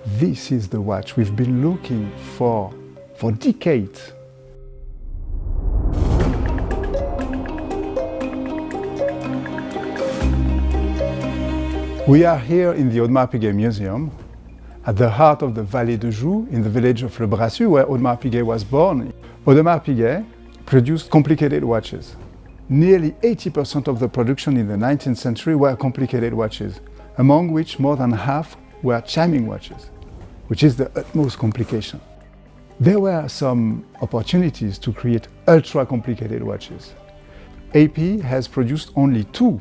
This is the watch we've been looking for decades. We are here in the Audemars Piguet Museum, at the heart of the Vallée de Joux, in the village of Le Brassus, where Audemars Piguet was born. Audemars Piguet produced complicated watches. Nearly 80% of the production in the 19th century were complicated watches, among which more than half were chiming watches, which is the utmost complication. There were some opportunities to create ultra-complicated watches. AP has produced only two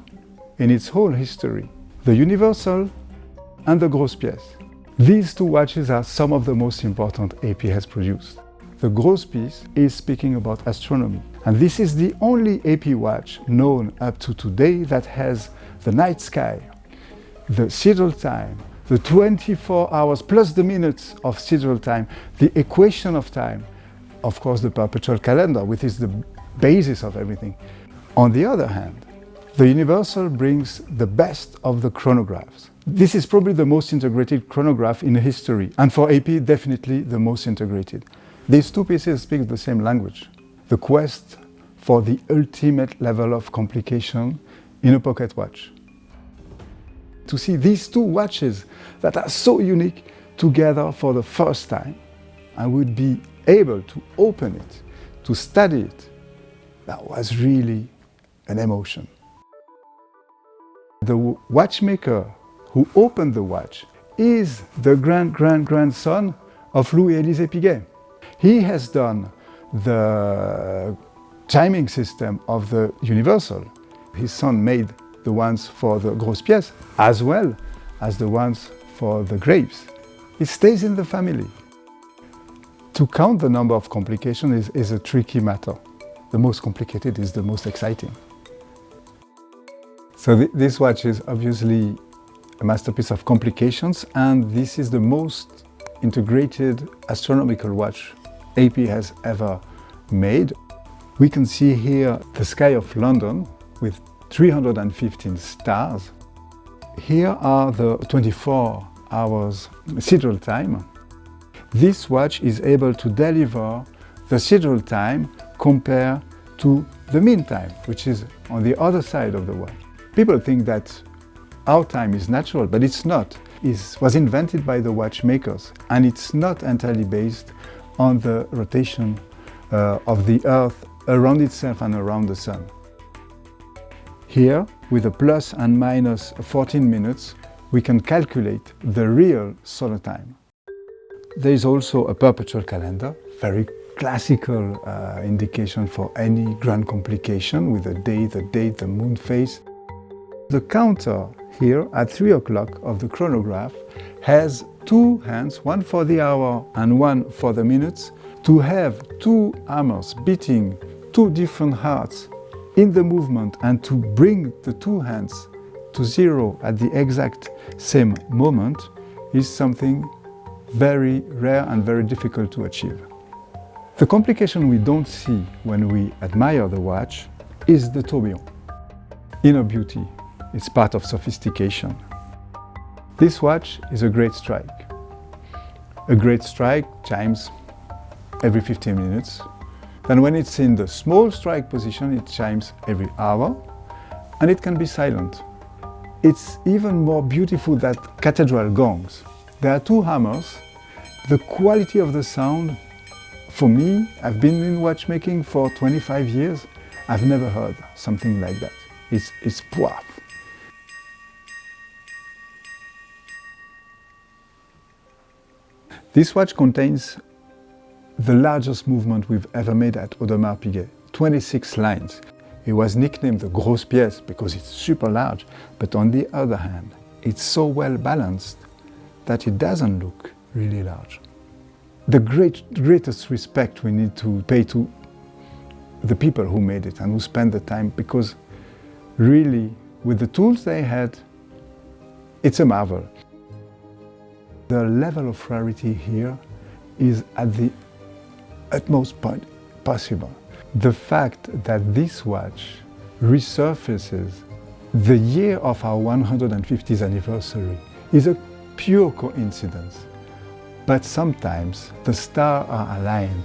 in its whole history, the Universal and the Grosse Pièce. These two watches are some of the most important AP has produced. The Grosse Pièce is speaking about astronomy, and this is the only AP watch known up to today that has the night sky, the sidereal time, the 24 hours plus the minutes of sidereal time, the equation of time, of course the perpetual calendar, which is the basis of everything. On the other hand, the Universal brings the best of the chronographs. This is probably the most integrated chronograph in history, and for AP, definitely the most integrated. These two pieces speak the same language. The quest for the ultimate level of complication in a pocket watch. To see these two watches that are so unique together for the first time, I would be able to open it, to study it. That was really an emotion. The watchmaker who opened the watch is the grandson of Louis-Élisée Piguet. He has done the chiming system of the Universal. His son made the ones for the Grosse Pièce, as well as the ones for the grapes. It stays in the family. To count the number of complications is a tricky matter. The most complicated is the most exciting. So this watch is obviously a masterpiece of complications, and this is the most integrated astronomical watch AP has ever made. We can see here the sky of London with 315 stars. Here are the 24 hours sidereal time. This watch is able to deliver the sidereal time compared to the mean time, which is on the other side of the watch. People think that our time is natural, but it's not. It was invented by the watchmakers, and it's not entirely based on the rotation of the Earth around itself and around the Sun. Here, with a plus and minus 14 minutes, we can calculate the real solar time. There is also a perpetual calendar, very classical indication for any grand complication with the day, the date, the moon phase. The counter here at 3 o'clock of the chronograph has two hands, one for the hour and one for the minutes, to have two hammers beating two different hearts in the movement and to bring the two hands to zero at the exact same moment is something very rare and very difficult to achieve. The complication we don't see when we admire the watch is the tourbillon. Inner beauty. It's part of sophistication. This watch is a great strike. A great strike chimes every 15 minutes. Then when it's in the small strike position, it chimes every hour, and it can be silent. It's even more beautiful than cathedral gongs. There are two hammers. The quality of the sound, for me, I've been in watchmaking for 25 years. I've never heard something like that. It's powerful. This watch contains the largest movement we've ever made at Audemars Piguet, 26 lines. It was nicknamed the Grosse Pièce because it's super large, but on the other hand, it's so well balanced that it doesn't look really large. The greatest respect we need to pay to the people who made it and who spent the time, because really, with the tools they had, it's a marvel. The level of rarity here is at the utmost point possible. The fact that this watch resurfaces the year of our 150th anniversary is a pure coincidence. But sometimes the stars are aligned